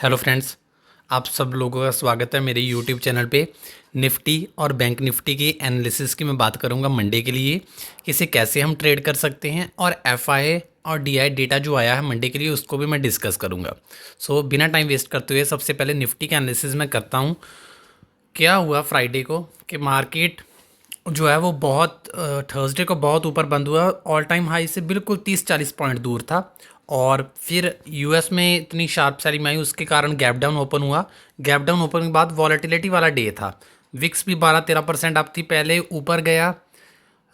Hello friends, आप सब लोगों का स्वागत है मेरे यूट्यूब चैनल पे। निफ्टी और बैंक निफ्टी के एनालिसिस की मैं बात करूंगा मंडे के लिए, इसे कैसे हम ट्रेड कर सकते हैं, और एफआई और डीआई डेटा जो आया है मंडे के लिए उसको भी मैं डिस्कस करूंगा। सो बिना टाइम वेस्ट करते हुए सबसे पहले निफ्टी का एनालिसिस मैं करता हूं। क्या हुआ फ्राइडे को कि मार्केट जो है वो बहुत थर्सडे को बहुत ऊपर बंद हुआ, ऑल टाइम हाई से बिल्कुल 30-40 पॉइंट दूर था। और फिर यूएस में इतनी शार्प सेलिंग आई, उसके कारण गैप डाउन ओपन हुआ। गैप डाउन ओपन के बाद वॉलेटिलिटी वाला डे था। विक्स भी 12-13% अप थी, पहले ऊपर गया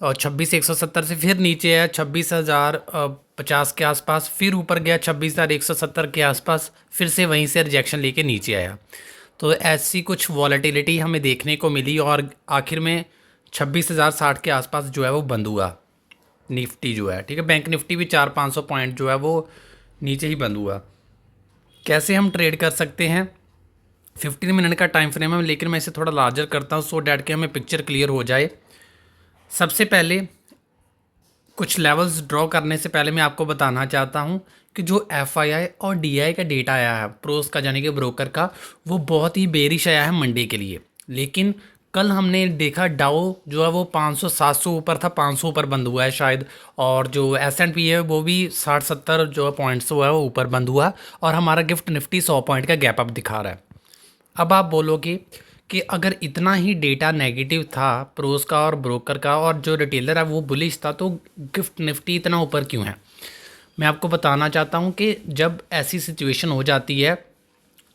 और 26,170 से फिर नीचे आया 26,050 के आसपास, फिर ऊपर गया 26,170 के आसपास, फिर से वहीं से रिजेक्शन लेके नीचे आया। तो ऐसी कुछ वॉलेटिलिटी हमें देखने को मिली और आखिर में 26,060 के आसपास जो है वो बंद हुआ निफ्टी जो है। ठीक है, बैंक निफ्टी भी 400-500 पॉइंट जो है वो नीचे ही बंद हुआ। कैसे हम ट्रेड कर सकते हैं? 15 मिनट का टाइम फ्रेम है, लेकिन मैं इसे थोड़ा लार्जर करता हूँ सो डैट कि हमें पिक्चर क्लियर हो जाए। सबसे पहले कुछ लेवल्स ड्रॉ करने से पहले मैं आपको बताना चाहता हूँ कि जो एफआईआई और डीआई का डेटा आया है प्रोस का, यानी कि ब्रोकर का, वो बहुत ही बेरिश आया है मंडे के लिए। लेकिन कल हमने देखा डाउ जो है वो 500-700 ऊपर था, 500 ऊपर बंद हुआ है शायद। और जो एस एंड पी है वो भी 60-70 जो पॉइंट्स हुआ है वो ऊपर बंद हुआ। और हमारा गिफ्ट निफ्टी 100 पॉइंट का गैप अप दिखा रहा है। अब आप बोलोगे कि अगर इतना ही डेटा नेगेटिव था प्रोस का और ब्रोकर का, और जो रिटेलर है वो बुलिश था, तो गिफ्ट निफ्टी इतना ऊपर क्यों है? मैं आपको बताना चाहता हूँ कि जब ऐसी सिचुएशन हो जाती है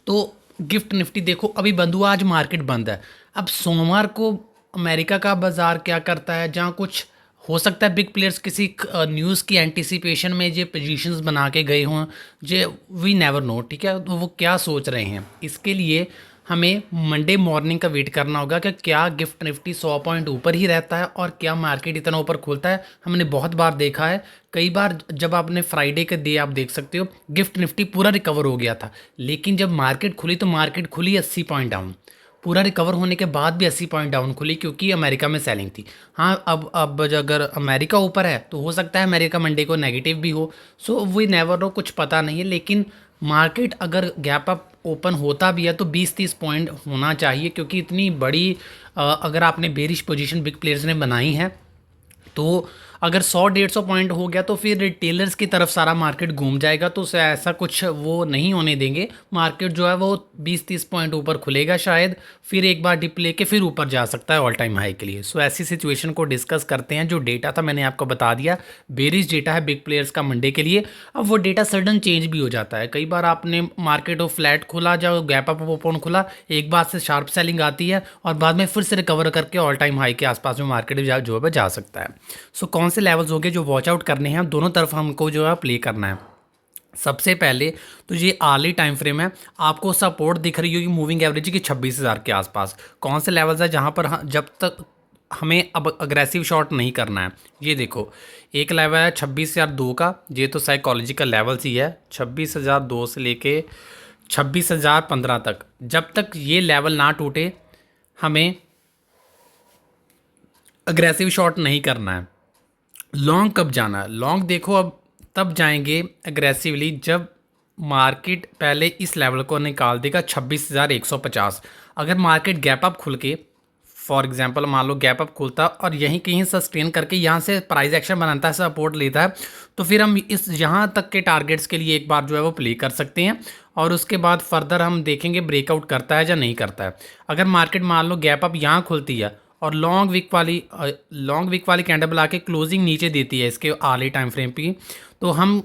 तो गिफ्ट निफ्टी देखो अभी बंद हुआ, आज मार्केट बंद है। अब सोमवार को अमेरिका का बाज़ार क्या करता है, जहाँ कुछ हो सकता है बिग प्लेयर्स किसी न्यूज़ की एंटिसिपेशन में जो पोजीशंस बना के गए हों, जो वी नेवर नो। ठीक है, तो वो क्या सोच रहे हैं, इसके लिए हमें मंडे मॉर्निंग का वेट करना होगा कि क्या गिफ्ट निफ्टी 100 पॉइंट ऊपर ही रहता है और क्या मार्केट इतना ऊपर खुलता है। हमने बहुत बार देखा है, कई बार जब आपने फ्राइडे के डे आप देख सकते हो गिफ्ट निफ्टी पूरा रिकवर हो गया था, लेकिन जब मार्केट खुली तो मार्केट खुली 80 पॉइंट डाउन। पूरा रिकवर होने के बाद भी 80 पॉइंट डाउन खुली क्योंकि अमेरिका में सेलिंग थी। हाँ, अब अगर अमेरिका ऊपर है तो हो सकता है अमेरिका मंडे को नेगेटिव भी हो। सो वी नेवर नो, कुछ पता नहीं है। लेकिन मार्केट अगर गैप अप ओपन होता भी है तो 20-30 पॉइंट होना चाहिए, क्योंकि इतनी बड़ी अगर आपने बेरिश पोजीशन बिग प्लेयर्स ने बनाई है तो अगर 100-150 पॉइंट हो गया तो फिर रिटेलर्स की तरफ सारा मार्केट घूम जाएगा। तो उसे ऐसा कुछ वो नहीं होने देंगे। मार्केट जो है वो 20-30 पॉइंट ऊपर खुलेगा शायद, फिर एक बार डिप लेके फिर ऊपर जा सकता है ऑल टाइम हाई के लिए। सो ऐसी सिचुएशन को डिस्कस करते हैं। जो डेटा था मैंने आपको बता दिया, बेरिश डेटा है बिग प्लेयर्स का मंडे के लिए। अब वो डेटा सडन चेंज भी हो जाता है। कई बार आपने मार्केट वो फ्लैट खुला, जो गैप अप ओपन खुला, एक बार से शार्प सेलिंग आती है और बाद में फिर से रिकवर करके ऑल टाइम हाई के आसपास में मार्केट जो है जा सकता है। सो कौन से लेवल्स होंगे जो वॉच आउट करने हैं, दोनों तरफ हमको जो है प्ले करना है। सबसे पहले तो ये आर्ली टाइम फ्रेम है, आपको सपोर्ट दिख रही होगी मूविंग एवरेज की 26,000 के आसपास। कौन से लेवल्स है जहां पर जब तक हमें अब अग्रेसिव शॉट नहीं करना है। ये देखो, एक लेवल है 26,002 का, ये तो साइकोलॉजिकल लेवल्स ही है। 26,002 से लेके 26,015 तक, जब तक ये लेवल ना टूटे हमें अग्रेसिव शॉट नहीं करना है। लॉन्ग कब जाना है? लॉन्ग देखो अब तब जाएंगे एग्रेसिवली जब मार्केट पहले इस लेवल को निकाल देगा 26,150। अगर मार्केट गैप अप खुल के, फॉर एग्जांपल मान लो गैप अप खुलता और यहीं कहीं सस्टेन करके यहाँ से प्राइस एक्शन बनाता है, सपोर्ट लेता है, तो फिर हम इस यहाँ तक के टारगेट्स के लिए एक बार जो है वो प्ले कर सकते हैं। और उसके बाद फर्दर हम देखेंगे ब्रेकआउट करता है या नहीं करता है। अगर मार्केट मान लो गैप अप यहाँ खुलती है और लॉन्ग वीक वाली कैंडल बना के क्लोजिंग नीचे देती है इसके आर्ली टाइम फ्रेम पे, तो हम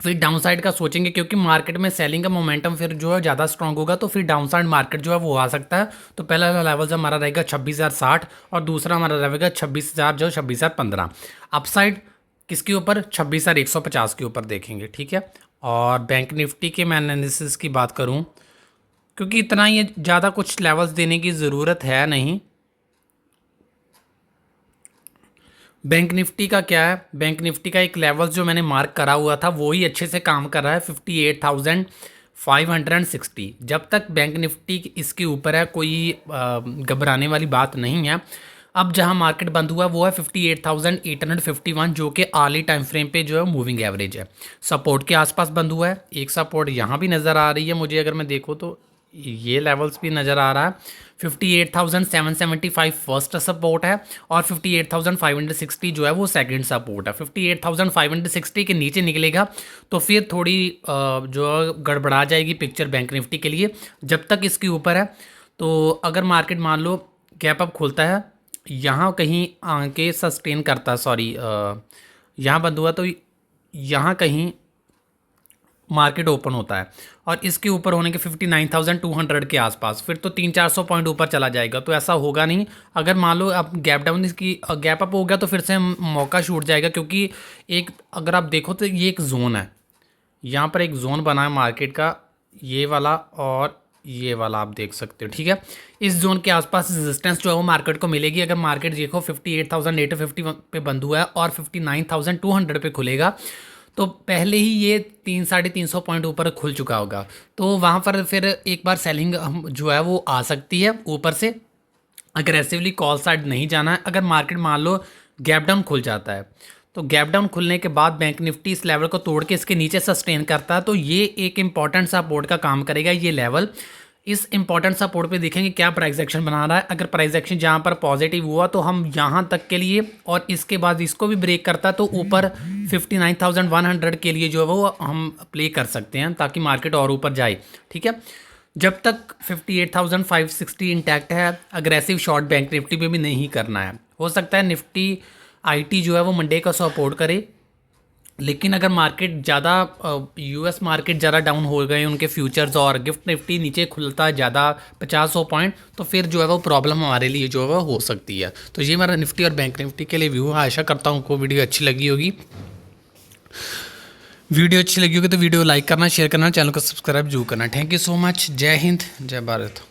फिर डाउन साइड का सोचेंगे, क्योंकि मार्केट में सेलिंग का मोमेंटम फिर जो है ज़्यादा स्ट्रांग होगा, तो फिर डाउन साइड मार्केट जो है वो आ सकता है। तो पहला लेवल जो हमारा रहेगा 26,060 और दूसरा हमारा रहेगा 26,15। अपसाइड किसके ऊपर? 26,150 के ऊपर देखेंगे। ठीक है, और बैंक निफ्टी के मैं एनालिसिस की बात करूँ, क्योंकि इतना ही ज़्यादा कुछ लेवल्स देने की ज़रूरत है नहीं। बैंक निफ्टी का क्या है? बैंक निफ्टी का एक लेवल जो मैंने मार्क करा हुआ था वो ही अच्छे से काम कर रहा है, 58,560। जब तक बैंक निफ्टी इसके ऊपर है कोई घबराने वाली बात नहीं है। अब जहां मार्केट बंद हुआ वो है 58,851, जो कि आर्ली टाइम फ्रेम पे जो है मूविंग एवरेज है। सपोर्ट के आसपास बंद हुआ है। एक सपोर्ट यहाँ भी नज़र आ रही है मुझे, अगर मैं देखूँ तो ये लेवल्स भी नज़र आ रहा है। 58,775 फर्स्ट सपोर्ट है और 58,560 जो है वो सेकंड सपोर्ट है। 58,560 के नीचे निकलेगा तो फिर थोड़ी जो गड़बड़ा जाएगी पिक्चर बैंक निफ्टी के लिए। जब तक इसके ऊपर है तो अगर मार्केट मान लो गैप अप खोलता है, यहाँ कहीं आके सस्टेन करता, सॉरी यहाँ बंद हुआ तो यहाँ कहीं मार्केट ओपन होता है और इसके ऊपर होने के 59,200 के आसपास, फिर तो 300-400 पॉइंट ऊपर चला जाएगा। तो ऐसा होगा नहीं। अगर मान लो अब गैप डाउन इसकी गैप अप हो गया तो फिर से मौका छूट जाएगा, क्योंकि एक अगर आप देखो तो ये एक जोन है, यहाँ पर एक जोन बना है मार्केट का, ये वाला और ये वाला आप देख सकते हो, ठीक है। इस जोन के आसपास रेजिस्टेंस जो है वो मार्केट को मिलेगी। अगर मार्केट देखो 58,850 पे बंद हुआ है और 59,200 पे खुलेगा तो पहले ही ये 300-350 पॉइंट ऊपर खुल चुका होगा, तो वहाँ पर फिर एक बार सेलिंग जो है वो आ सकती है ऊपर से। अग्रेसिवली कॉल साइड नहीं जाना है। अगर मार्केट मान लो गैप डाउन खुल जाता है तो गैप डाउन खुलने के बाद बैंक निफ्टी इस लेवल को तोड़ के इसके नीचे सस्टेन करता है तो ये एक इंपॉर्टेंट सपोर्ट का काम करेगा ये लेवल। इस इंपॉर्टेंट सपोर्ट पे देखेंगे क्या प्राइस एक्शन बना रहा है। अगर प्राइस एक्शन जहाँ पर पॉजिटिव हुआ तो हम यहाँ तक के लिए, और इसके बाद इसको भी ब्रेक करता है तो ऊपर 59,100 के लिए जो है वो हम प्ले कर सकते हैं ताकि मार्केट और ऊपर जाए, ठीक है। जब तक 58,560 इंटैक्ट है, अग्रेसिव शॉर्ट बैंक निफ्टी पे भी नहीं करना है। हो सकता है निफ्टी आईटी जो है वो मंडे का सपोर्ट करे, लेकिन अगर मार्केट ज़्यादा यूएस मार्केट ज़्यादा डाउन हो गए, उनके फ्यूचर्स और गिफ्ट निफ्टी नीचे खुलता है ज़्यादा 50-100 पॉइंट, तो फिर जो है वो प्रॉब्लम हमारे लिए जो है वो हो सकती है। तो ये मेरा निफ्टी और बैंक निफ्टी के लिए व्यू है। आशा करता हूँ आपको वीडियो अच्छी लगी होगी। वीडियो अच्छी लगी होगी तो वीडियो लाइक करना, शेयर करना, चैनल को सब्सक्राइब जरूर करना। Thank you so much. जय हिंद, जय भारत।